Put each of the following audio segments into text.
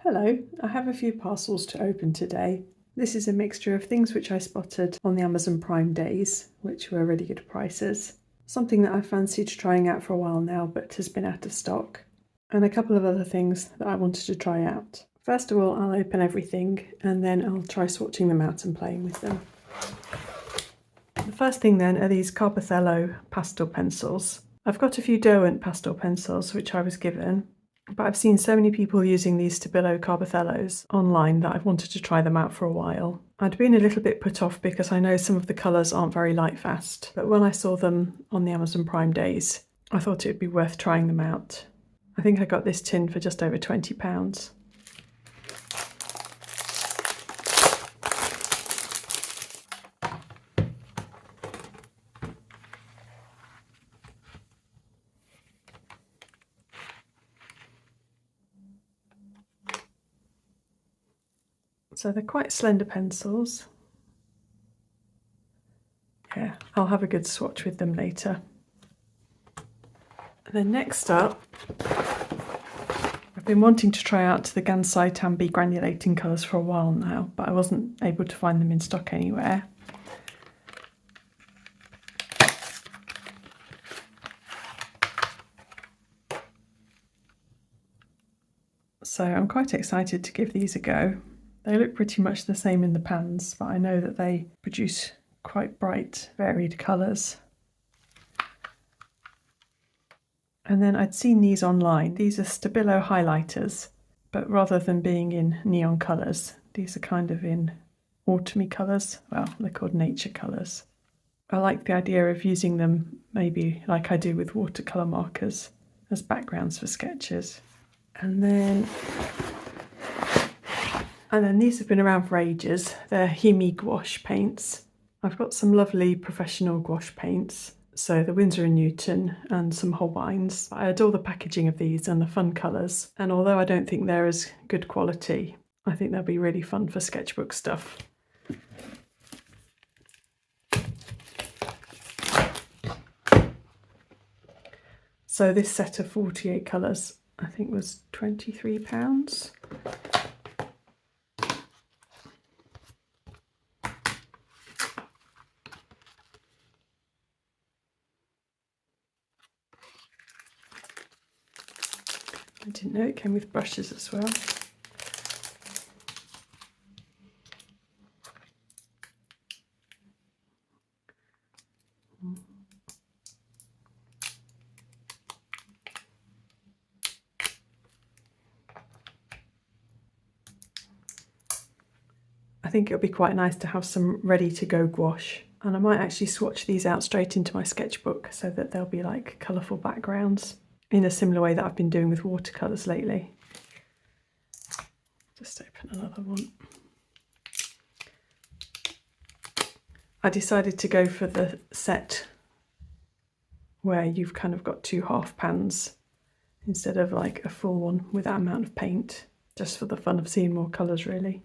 Hello, I have a few parcels to open today. This is a mixture of things which I spotted on the Amazon Prime days, which were really good prices. Something that I've fancied trying out for a while now but has been out of stock. And a couple of other things that I wanted to try out. First of all, I'll open everything and then I'll try swatching them out and playing with them. The first thing then are these Carbothello pastel pencils. I've got a few Derwent pastel pencils which I was given, but I've seen so many people using these Stabilo Carbothellos online that I've wanted to try them out for a while. I'd been a little bit put off because I know some of the colours aren't very light fast, but when I saw them on the Amazon Prime days, I thought it would be worth trying them out. I think I got this tin for just over £20. So they're quite slender pencils. Yeah, I'll have a good swatch with them later. And then next up, I've been wanting to try out the Gansai Tambi Granulating colours for a while now, but I wasn't able to find them in stock anywhere. So I'm quite excited to give these a go. They look pretty much the same in the pans, but I know that they produce quite bright, varied colours. And then I'd seen these online. These are Stabilo highlighters, but rather than being in neon colours, these are kind of in autumny colours. Well, they're called nature colours. I like the idea of using them maybe like I do with watercolour markers as backgrounds for sketches. And then these have been around for ages. They're Himi Gouache paints. I've got some lovely professional gouache paints, so the Winsor & Newton and some Holbeins. I adore the packaging of these and the fun colours, and although I don't think they're as good quality, I think they'll be really fun for sketchbook stuff. So this set of 48 colours I think was £23. I didn't know it came with brushes as well. I think it'll be quite nice to have some ready to go gouache, and I might actually swatch these out straight into my sketchbook so that they'll be like colourful backgrounds in a similar way that I've been doing with watercolours lately. Just open another one. I decided to go for the set where you've kind of got two half pans instead of like a full one with that amount of paint, just for the fun of seeing more colours really.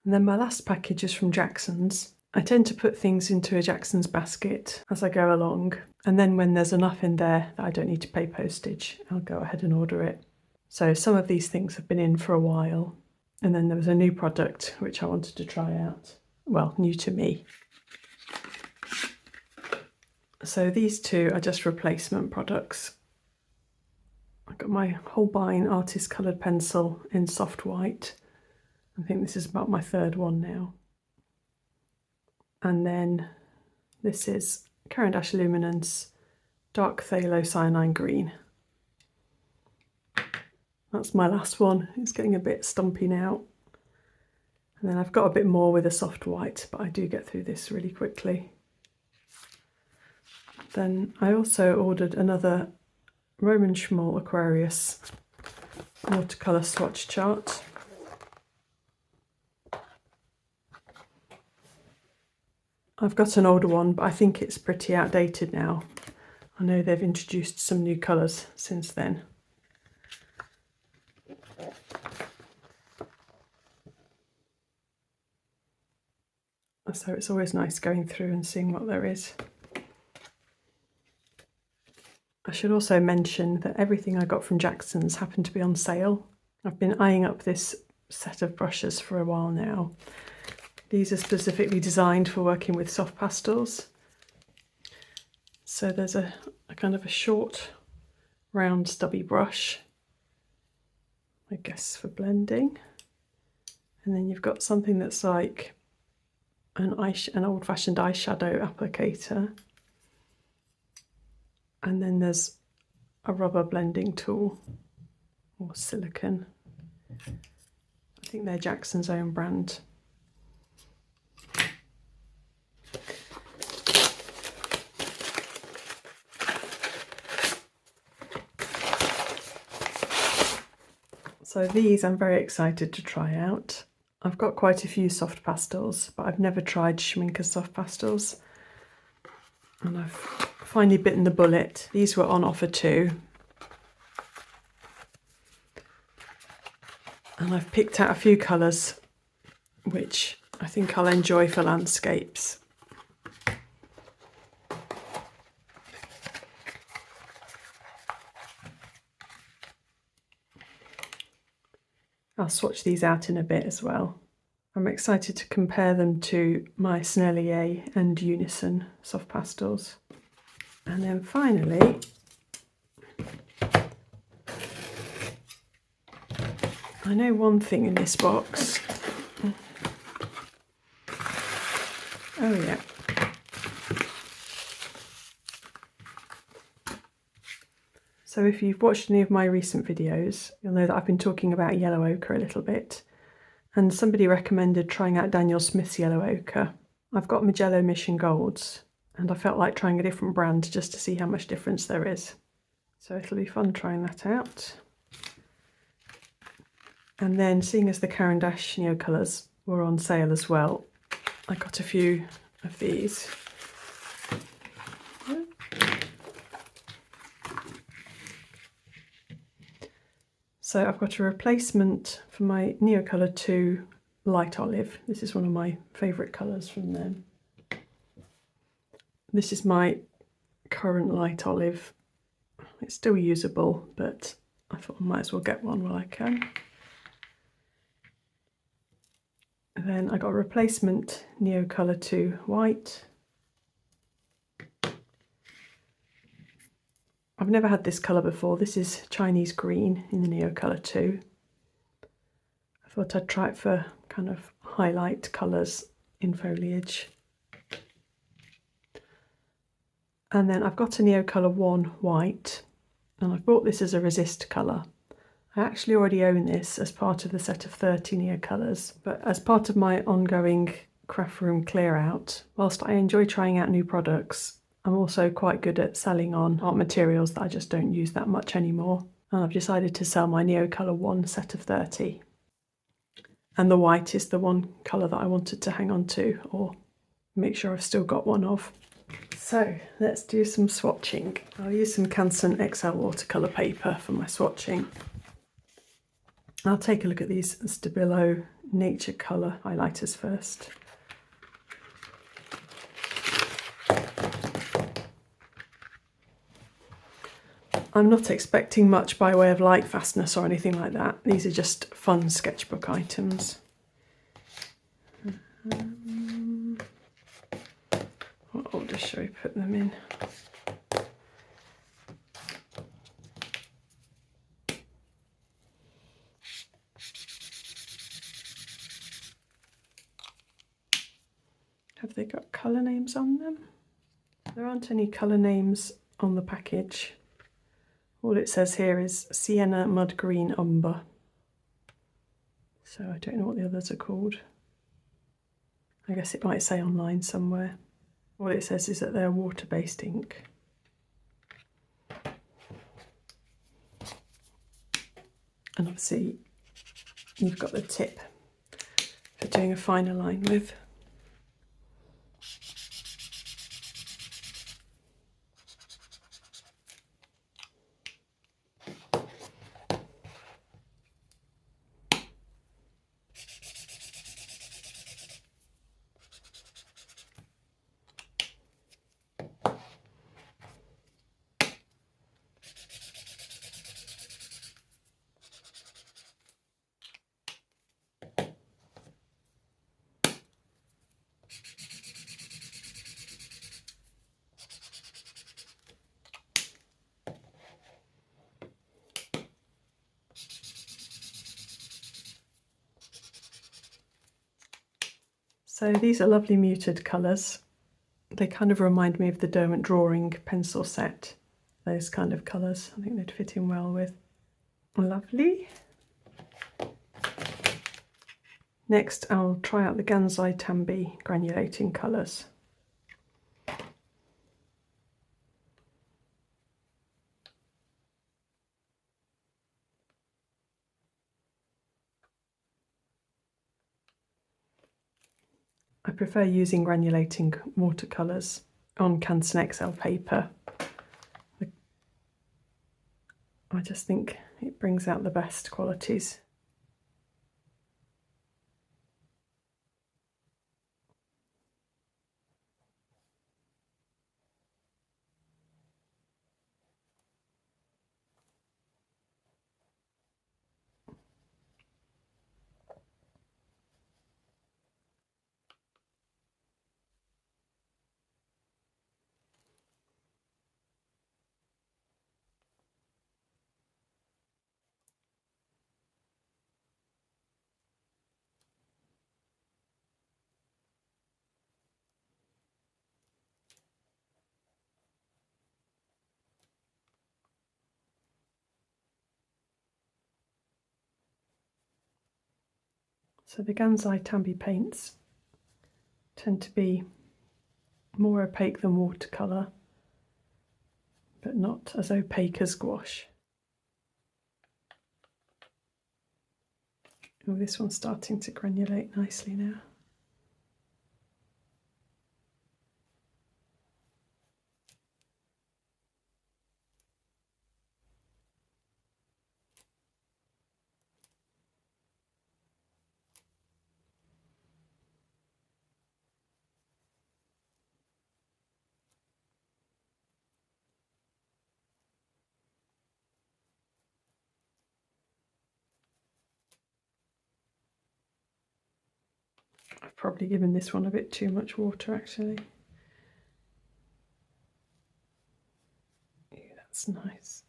And then my last package is from Jackson's. I tend to put things into a Jackson's basket as I go along, and then when there's enough in there that I don't need to pay postage, I'll go ahead and order it. So some of these things have been in for a while, and then there was a new product which I wanted to try out. Well, new to me. So these two are just replacement products. I've got my Holbein Artist Coloured Pencil in soft white. I think this is about my third one now. And then this is Caran Luminance Dark Phthalo Cyanine Green. That's my last one. It's getting a bit stumpy now. And then I've got a bit more with a soft white, but I do get through this really quickly. Then I also ordered another Roman Szmal Aquarius watercolour swatch chart. I've got an older one, but I think it's pretty outdated now. I know they've introduced some new colours since then. So it's always nice going through and seeing what there is. I should also mention that everything I got from Jackson's happened to be on sale. I've been eyeing up this set of brushes for a while now. These are specifically designed for working with soft pastels. So there's a kind of a short, round, stubby brush, I guess for blending. And then you've got something that's like an old-fashioned eyeshadow applicator. And then there's a rubber blending tool, or silicone. I think they're Jackson's own brand. So these I'm very excited to try out. I've got quite a few soft pastels, but I've never tried Schmincke soft pastels. And I've finally bitten the bullet. These were on offer too. And I've picked out a few colours which I think I'll enjoy for landscapes. I'll swatch these out in a bit as well. I'm excited to compare them to my Sennelier and Unison soft pastels. And then finally, I know one thing in this box. Oh yeah. So if you've watched any of my recent videos, you'll know that I've been talking about yellow ochre a little bit. And somebody recommended trying out Daniel Smith's yellow ochre. I've got Magello Mission Golds, and I felt like trying a different brand just to see how much difference there is. So it'll be fun trying that out. And then, seeing as the Caran Neocolors were on sale as well, I got a few of these. So I've got a replacement for my Neocolor 2 Light Olive. This is one of my favourite colours from them. This is my current Light Olive. It's still usable, but I thought I might as well get one while I can. And then I got a replacement Neocolor 2 White. I've never had this colour before. This is Chinese green in the Neocolor 2. I thought I'd try it for kind of highlight colours in foliage. And then I've got a Neocolor 1 White, and I've bought this as a resist colour. I actually already own this as part of the set of 30 Neocolors, but as part of my ongoing craft room clear out, whilst I enjoy trying out new products, I'm also quite good at selling on art materials that I just don't use that much anymore. And I've decided to sell my Neocolor 1 set of 30. And the white is the one colour that I wanted to hang on to, or make sure I've still got one of. So let's do some swatching. I'll use some Canson XL watercolour paper for my swatching. I'll take a look at these Stabilo Nature Colour highlighters first. I'm not expecting much by way of light fastness or anything like that. These are just fun sketchbook items. What order should we put them in? Have they got colour names on them? There aren't any colour names on the package. All it says here is Sienna Mud Green Umber. So I don't know what the others are called. I guess it might say online somewhere. All it says is that they're water-based ink. And obviously you've got the tip for doing a finer line with. So these are lovely muted colours. They kind of remind me of the Derwent drawing pencil set. Those kind of colours. I think they'd fit in well with. Lovely. Next I'll try out the Gansai Tambi Granulating colours. I prefer using granulating watercolours on Canson XL paper. I just think it brings out the best qualities. So the Gansai Tambi paints tend to be more opaque than watercolour, but not as opaque as gouache. Oh, this one's starting to granulate nicely now. I've probably given this one a bit too much water actually. Yeah, that's nice.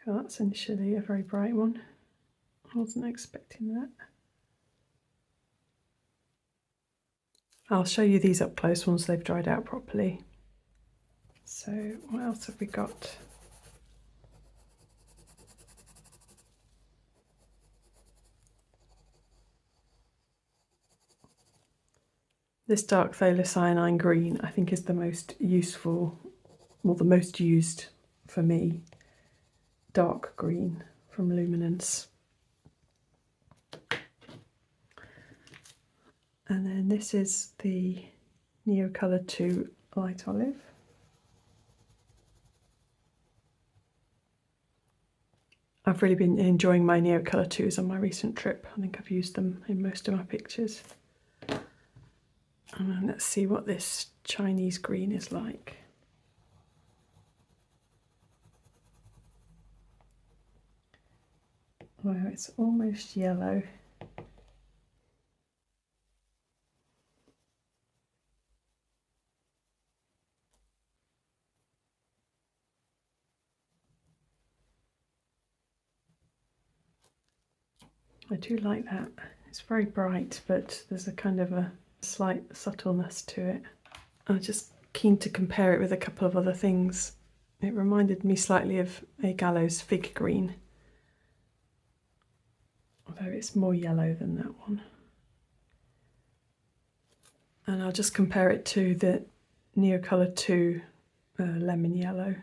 Oh, that's initially a very bright one. I wasn't expecting that. I'll show you these up close once they've dried out properly. So what else have we got? This dark cyanine green I think is the most useful, well, the most used for me, dark green from Luminance. And then this is the Neocolor 2 Light Olive. I've really been enjoying my Neocolor 2s on my recent trip. I think I've used them in most of my pictures. And then let's see what this Chinese green is like. Wow, it's almost yellow. I do like that. It's very bright, but there's a kind of a slight subtleness to it. I'm just keen to compare it with a couple of other things. It reminded me slightly of a Gallows Fig Green, although it's more yellow than that one. And I'll just compare it to the Neocolor 2 Lemon Yellow.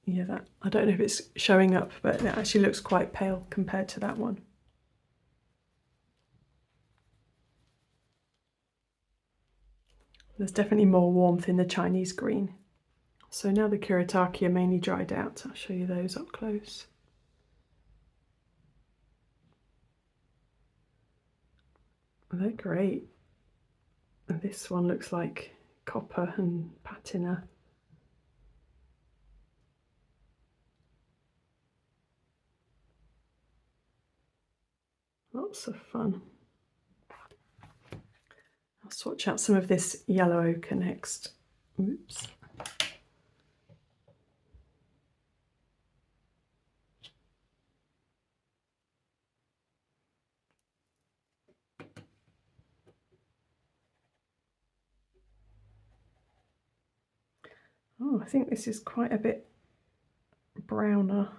Yeah, that, I don't know if it's showing up, but it actually looks quite pale compared to that one. There's definitely more warmth in the Chinese green. So now the Kuretake are mainly dried out. I'll show you those up close. They're great. And this one looks like copper and patina. Lots of fun. I'll swatch out some of this yellow ochre next. Oops. Oh, I think this is quite a bit browner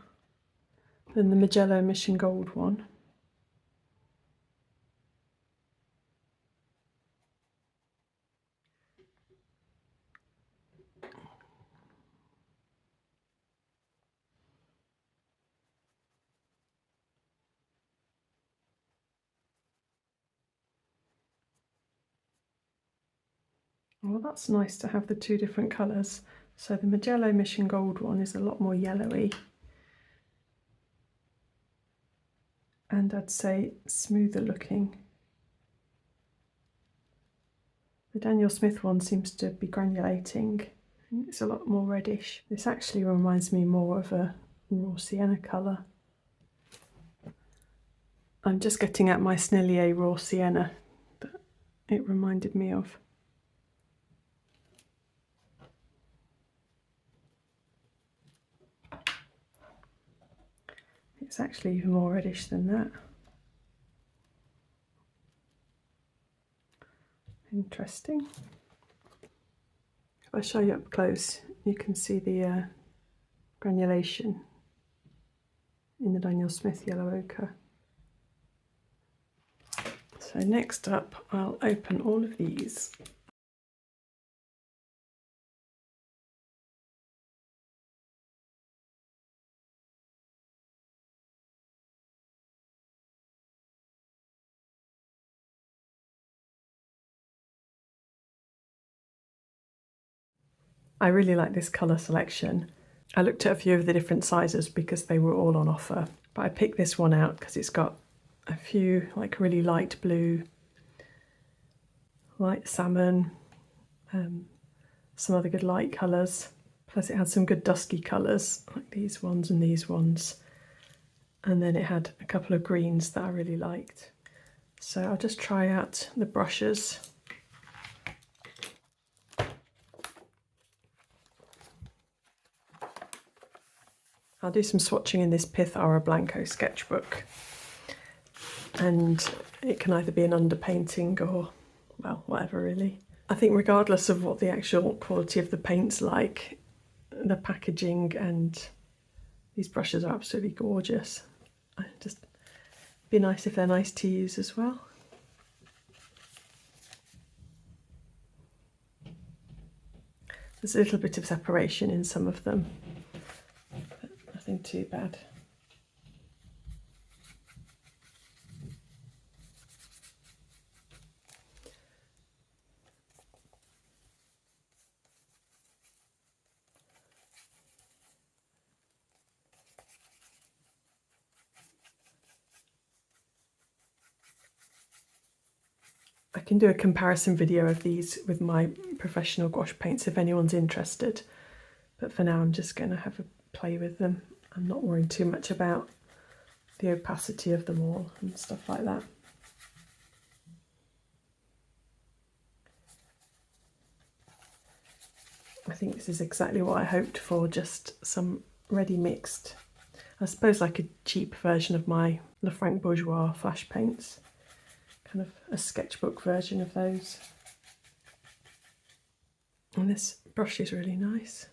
than the Magello Mission Gold one. Well, that's nice to have the two different colours. So the Magello Mission Gold one is a lot more yellowy, and I'd say smoother looking. The Daniel Smith one seems to be granulating. It's a lot more reddish. This actually reminds me more of a raw sienna colour. I'm just getting at my Sennelier raw sienna that it reminded me of. It's actually even more reddish than that. Interesting. If I show you up close, you can see the granulation in the Daniel Smith yellow ochre. So next up, I'll open all of these. I really like this colour selection. I looked at a few of the different sizes because they were all on offer, but I picked this one out because it's got a few like really light blue, light salmon, some other good light colours, plus it had some good dusky colours like these ones and these ones, and then it had a couple of greens that I really liked. So I'll just try out the brushes. I'll do some swatching in this Pith Oroblanco Sketchbook, and it can either be an underpainting or, well, whatever really. I think regardless of what the actual quality of the paint's like, the packaging and these brushes are absolutely gorgeous. Just be nice if they're nice to use as well. There's a little bit of separation in some of them, but nothing too bad. I can do a comparison video of these with my professional gouache paints if anyone's interested, but for now I'm just going to have a play with them. I'm not worrying too much about the opacity of them all and stuff like that. I think this is exactly what I hoped for, just some ready mixed. I suppose like a cheap version of my Lefranc Bourgeois flash paints. Kind of a sketchbook version of those. And this brush is really nice.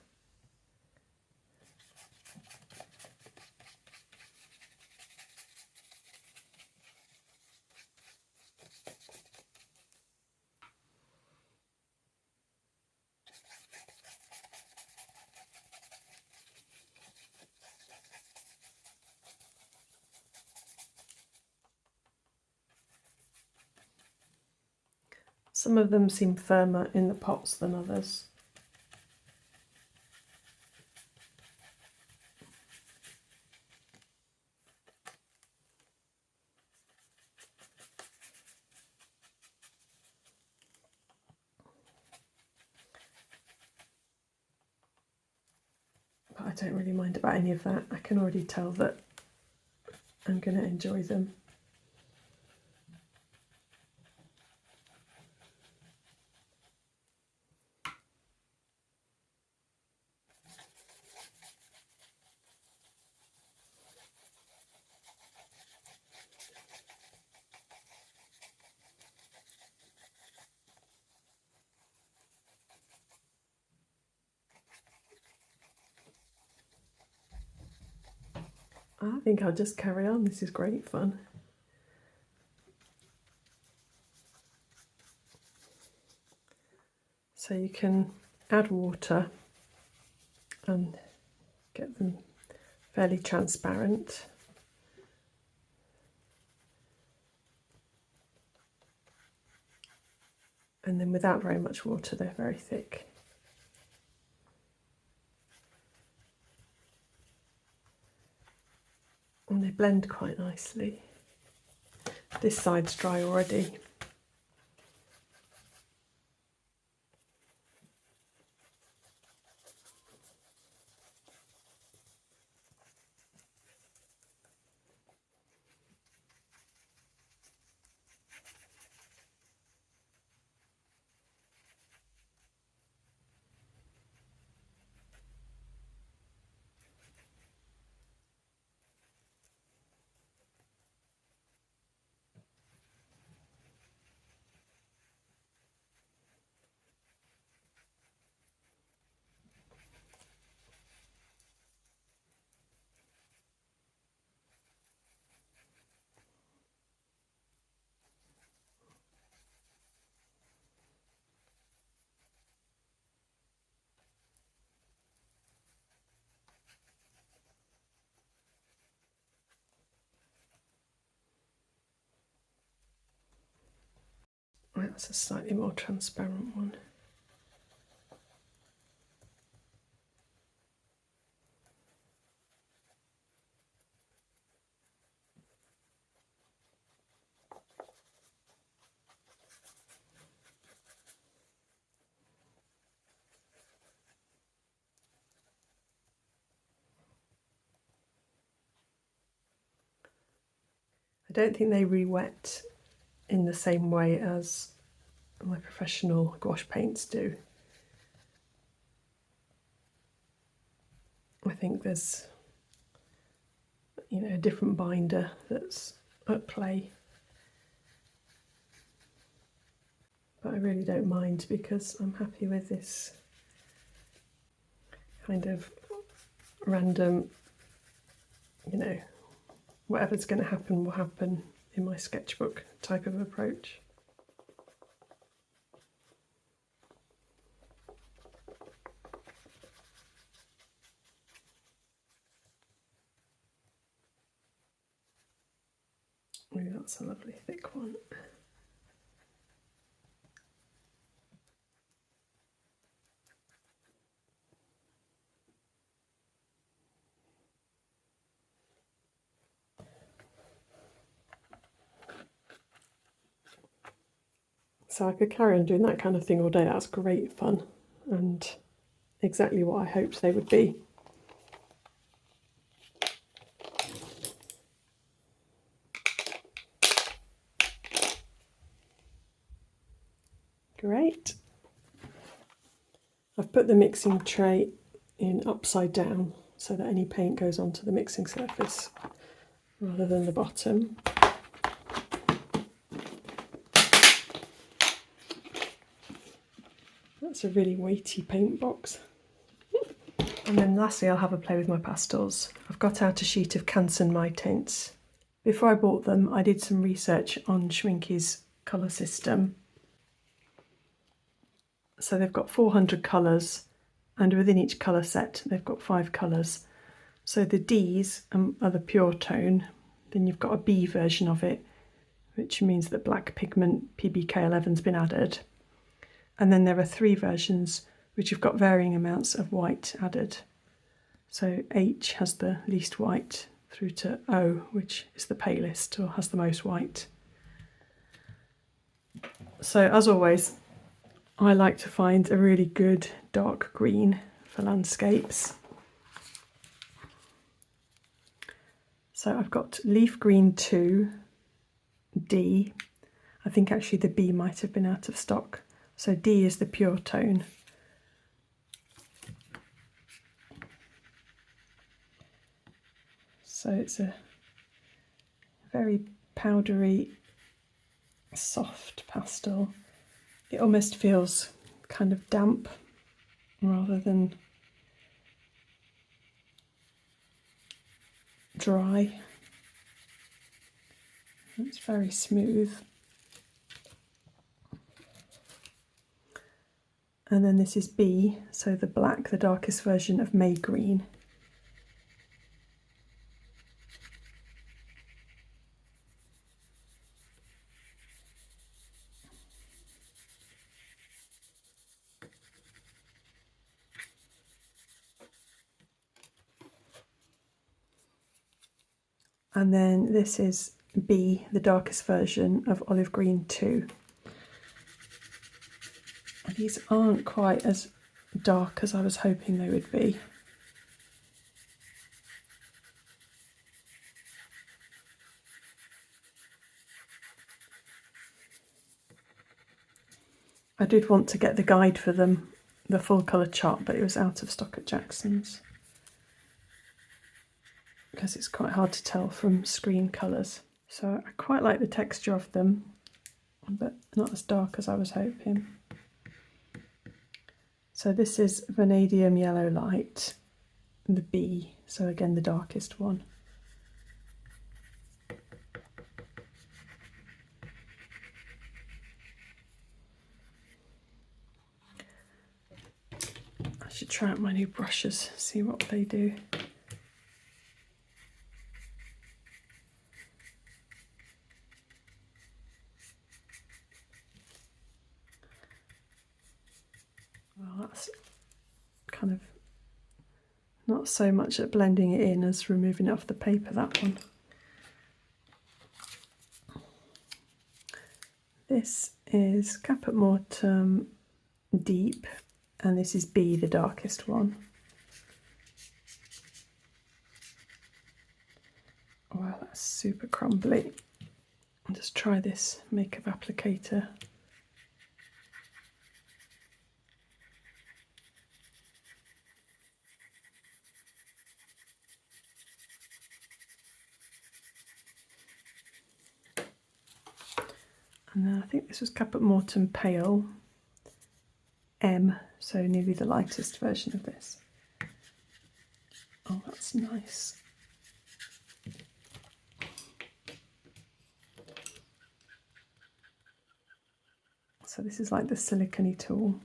Some of them seem firmer in the pots than others. But I don't really mind about any of that. I can already tell that I'm going to enjoy them. I think I'll just carry on. This is great fun. So you can add water and get them fairly transparent. And then without very much water, they're very thick. And they blend quite nicely. This side's dry already. That's a slightly more transparent one. I don't think they re-wet in the same way as my professional gouache paints do. I think there's, you know, a different binder that's at play. But I really don't mind because I'm happy with this kind of random, you know, whatever's going to happen will happen in my sketchbook type of approach. Oh, that's a lovely thick one. So I could carry on doing that kind of thing all day. That's great fun and exactly what I hoped they would be. Great. I've put the mixing tray in upside down so that any paint goes onto the mixing surface rather than the bottom. That's a really weighty paint box. And then lastly, I'll have a play with my pastels. I've got out a sheet of Canson My Tints. Before I bought them, I did some research on Schmincke's colour system. So they've got 400 colours, and within each colour set, they've got 5 colours. So the Ds are the pure tone, then you've got a B version of it, which means that black pigment PBK11's been added. And then there are 3 versions which have got varying amounts of white added. So H has the least white through to O, which is the palest or has the most white. So as always, I like to find a really good dark green for landscapes. So I've got Leaf Green 2, D. I think actually the B might have been out of stock. So D is the pure tone. So it's a very powdery, soft pastel. It almost feels kind of damp rather than dry. It's very smooth. And then this is B, so the black, the darkest version of May Green. And then this is B, the darkest version of Olive Green 2. These aren't quite as dark as I was hoping they would be. I did want to get the guide for them, the full colour chart, but it was out of stock at Jackson's, because it's quite hard to tell from screen colours. So I quite like the texture of them, but not as dark as I was hoping. So this is Vanadium Yellow Light, the B, so again the darkest one. I should try out my new brushes, see what they do. Well, that's kind of not so much at blending it in as removing it off the paper, that one. This is Caput Mortem Deep, and this is B, the darkest one. Wow, that's super crumbly. I'll just try this makeup applicator. And then I think this was Caput Mortem Pale M, so nearly the lightest version of this. Oh, that's nice. So this is like the silicone-y tool.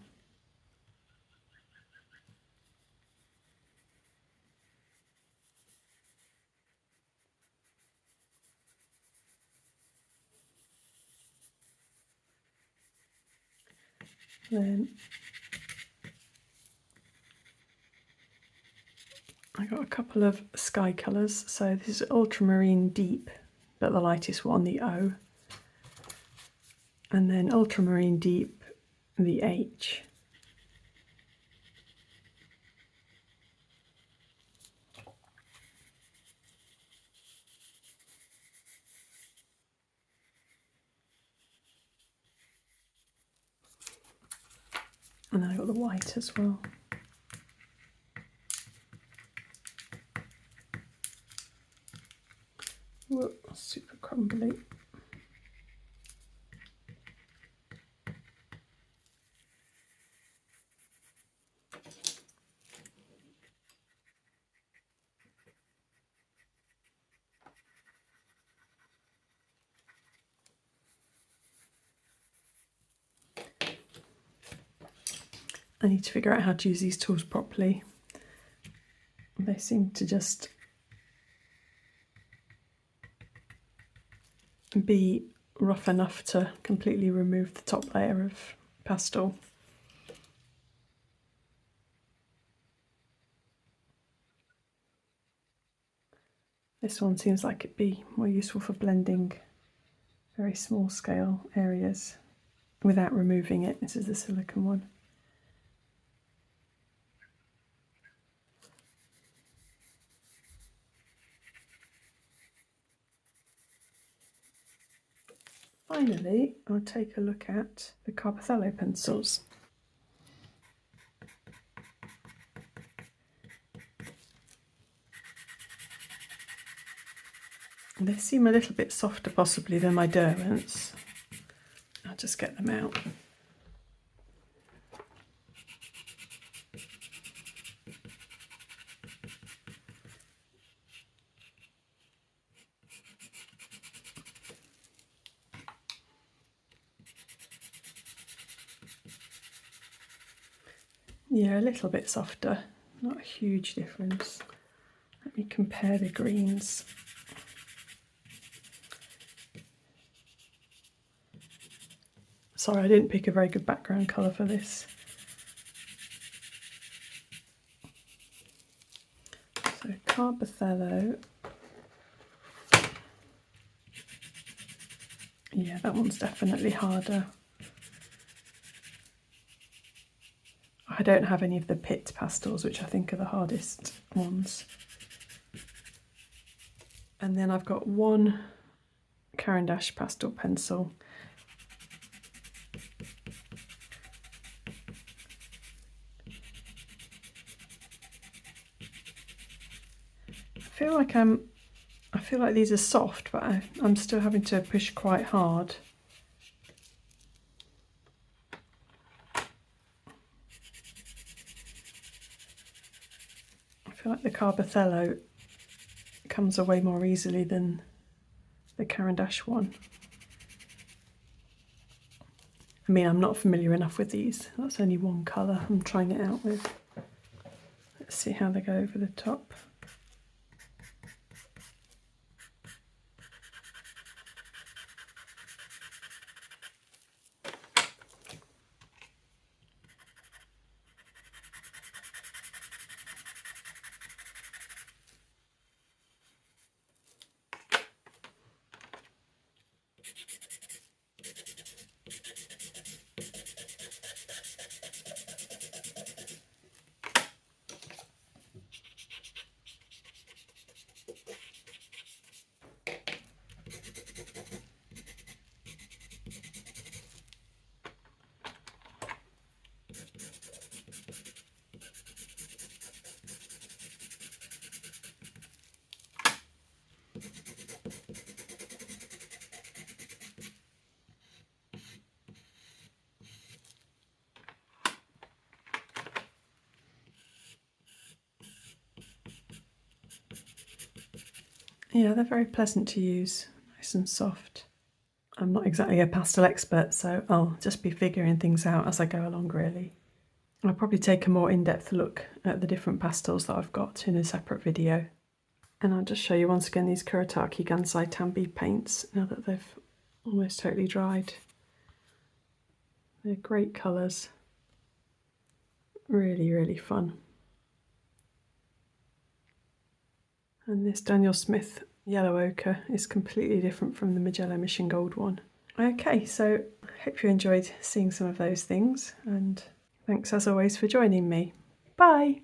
Then I got a couple of sky colours. So this is Ultramarine Deep, but the lightest one, the O. And then Ultramarine Deep, the H. And then I got the white as well. Whoa, super crumbly. I need to figure out how to use these tools properly. They seem to just be rough enough to completely remove the top layer of pastel. This one seems like it'd be more useful for blending very small scale areas without removing it. This is the silicone one. Finally, I'll take a look at the Carbothello pencils. They seem a little bit softer possibly than my Derwents. I'll just get them out. Yeah, a little bit softer, not a huge difference. Let me compare the greens. Sorry, I didn't pick a very good background colour for this. So Carbothello. Yeah, that one's definitely harder. I don't have any of the Pith pastels, which I think are the hardest ones. And then I've got one Caran pastel pencil. I feel like these are soft, but I'm still having to push quite hard. I feel like the Carbothello comes away more easily than the Caran one. I mean, I'm not familiar enough with these. That's only one colour I'm trying it out with. Let's see how they go over the top. Yeah, they're very pleasant to use, nice and soft. I'm not exactly a pastel expert, so I'll just be figuring things out as I go along, really. I'll probably take a more in-depth look at the different pastels that I've got in a separate video. And I'll just show you once again these Kuretake Gansai Tambi paints now that they've almost totally dried. They're great colours. Really, really fun. And this Daniel Smith yellow ochre is completely different from the Magello Mission Gold one. Okay, so I hope you enjoyed seeing some of those things, and thanks as always for joining me. Bye!